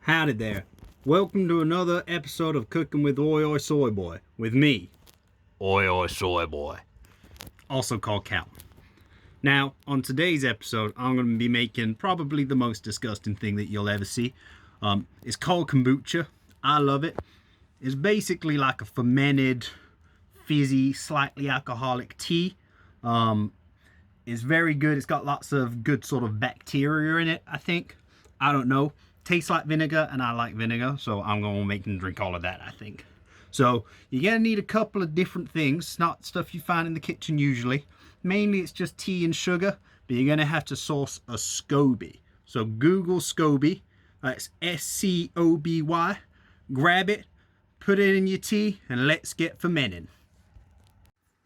Howdy there. Welcome to another episode of Cooking with Soyboy with me, Soyboy, also called Cal. Now, on today's episode, I'm going to be making probably the most disgusting thing that you'll ever see. It's called kombucha. I love it. It's basically like a fermented, fizzy, slightly alcoholic tea. It's very good. It's got lots of good sort of bacteria in it, I think. I don't know. Tastes like vinegar, and I like vinegar, so I'm going to make them drink all of that, I think. So you're going to need a couple of different things, not stuff you find in the kitchen usually. Mainly it's just tea and sugar, but you're going to have to source a SCOBY. So Google SCOBY, that's SCOBY, grab it, put it in your tea, and let's get fermenting.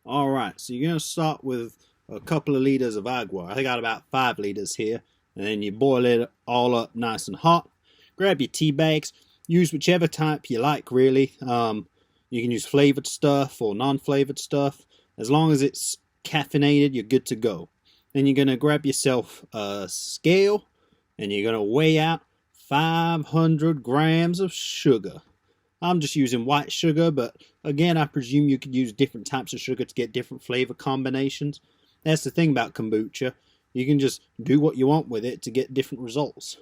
Alright, so you're going to start with a couple of liters of agua. I got about 5 liters here. And then you boil it all up nice and hot. Grab your tea bags. Use whichever type you like, really. You can use flavored stuff or non-flavored stuff. As long as it's caffeinated, you're good to go. Then you're going to grab yourself a scale. And you're going to weigh out 500 grams of sugar. I'm just using white sugar, but again, I presume you could use different types of sugar to get different flavor combinations. That's the thing about kombucha. You can just do what you want with it to get different results.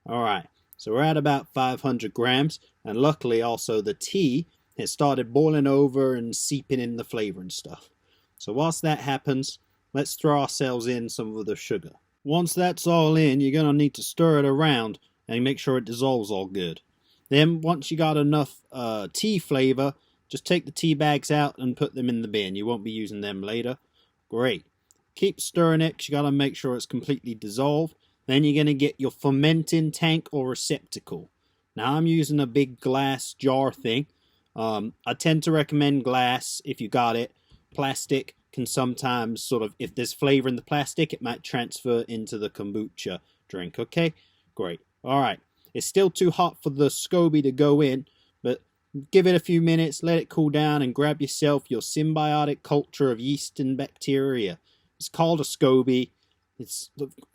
Alright, so we're at about 500 grams, and luckily also the tea has started boiling over and seeping in the flavor and stuff. So whilst that happens, let's throw ourselves in some of the sugar. Once that's all in, you're going to need to stir it around and make sure it dissolves all good. Then once you got enough tea flavor, just take the tea bags out and put them in the bin. You won't be using them later. Great. Keep stirring it because you got to make sure it's completely dissolved. Then you're going to get your fermenting tank or receptacle. Now I'm using a big glass jar thing. I tend to recommend glass if you got it. Plastic can sometimes sort of, if there's flavor in the plastic, it might transfer into the kombucha drink. Okay, great. Alright, it's still too hot for the SCOBY to go in, but give it a few minutes, let it cool down, and grab yourself your symbiotic culture of yeast and bacteria. It's called a SCOBY. It's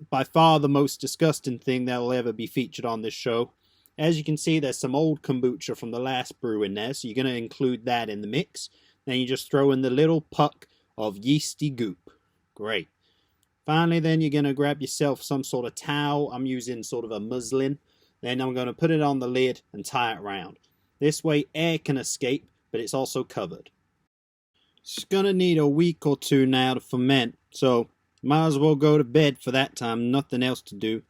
by far the most disgusting thing that will ever be featured on this show. As you can see, there's some old kombucha from the last brew in there, so you're going to include that in the mix. Then you just throw in the little puck of yeasty goop. Great. Finally, then you're going to grab yourself some sort of towel. I'm using sort of a muslin. Then I'm going to put it on the lid and tie it round. This way air can escape, but it's also covered. It's going to need a week or two now to ferment, so might as well go to bed for that time, nothing else to do.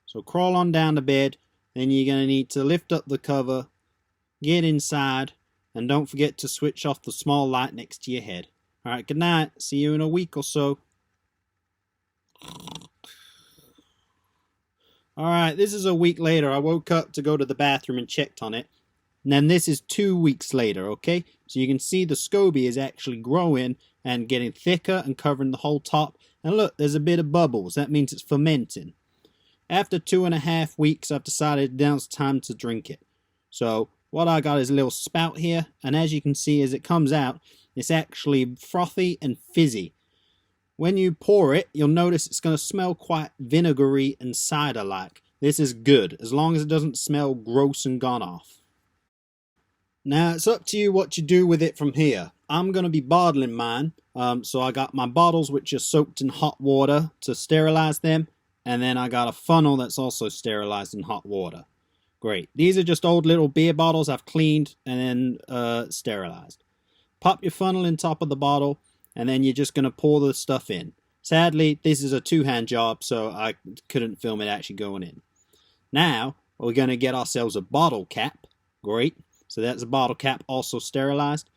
So crawl on down to bed, then you're going to need to lift up the cover, get inside, and don't forget to switch off the small light next to your head. Alright, good night, see you in a week or so. Alright, this is a week later. I woke up to go to the bathroom and checked on it. And then this is 2 weeks later, okay? So you can see the SCOBY is actually growing and getting thicker and covering the whole top. And look, there's a bit of bubbles. That means it's fermenting. After 2.5 weeks, I've decided now it's time to drink it. So what I got is a little spout here. And as you can see, as it comes out, it's actually frothy and fizzy. When you pour it, you'll notice it's going to smell quite vinegary and cider-like. This is good, as long as it doesn't smell gross and gone off. Now, it's up to you what you do with it from here. I'm going to be bottling mine, so I got my bottles which are soaked in hot water to sterilize them, and then I got a funnel that's also sterilized in hot water. Great. These are just old little beer bottles I've cleaned and then sterilized. Pop your funnel in top of the bottle, and then you're just going to pour the stuff in. Sadly, this is a two-hand job, so I couldn't film it actually going in. Now, we're going to get ourselves a bottle cap. Great. So that's a bottle cap also sterilized.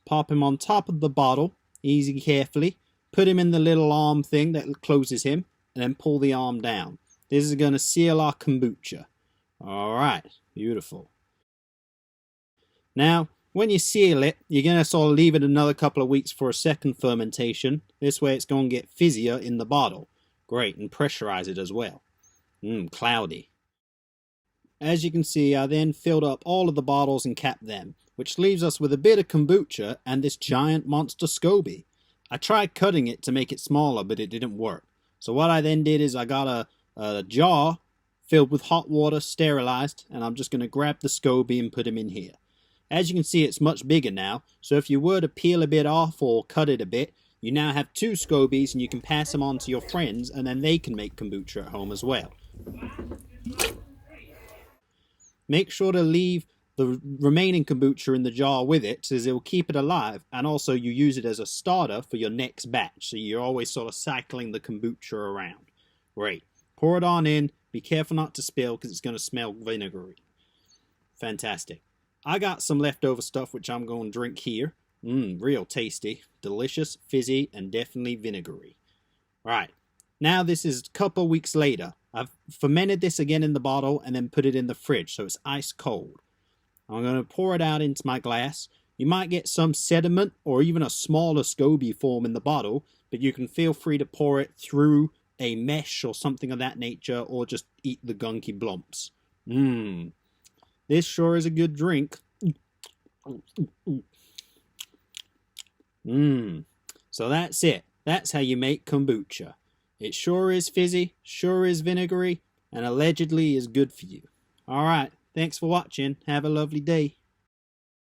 Pop him on top of the bottle, easy, carefully. Put him in the little arm thing that closes him, and then pull the arm down. This is going to seal our kombucha. Alright, beautiful. Now, when you seal it, you're going to sort of leave it another couple of weeks for a second fermentation. This way it's going to get fizzier in the bottle. Great, and pressurize it as well. Cloudy. As you can see, I then filled up all of the bottles and capped them, which leaves us with a bit of kombucha and this giant monster SCOBY. I tried cutting it to make it smaller, but it didn't work. So what I then did is I got a jar filled with hot water, sterilized, and I'm just going to grab the SCOBY and put him in here. As you can see, it's much bigger now, so if you were to peel a bit off or cut it a bit, you now have 2 SCOBYs and you can pass them on to your friends and then they can make kombucha at home as well. Make sure to leave the remaining kombucha in the jar with it, as it will keep it alive, and also you use it as a starter for your next batch, so you're always sort of cycling the kombucha around. Great. Pour it on in. Be careful not to spill because it's going to smell vinegary. Fantastic. I got some leftover stuff which I'm going to drink here. Real tasty. Delicious, fizzy, and definitely vinegary. Right. Now this is a couple weeks later. I've fermented this again in the bottle and then put it in the fridge so it's ice cold. I'm going to pour it out into my glass. You might get some sediment or even a smaller SCOBY form in the bottle, but you can feel free to pour it through a mesh or something of that nature, or just eat the gunky blumps. This sure is a good drink. So that's it. That's how you make kombucha. It sure is fizzy, sure is vinegary, and allegedly is good for you. Alright, thanks for watching. Have a lovely day.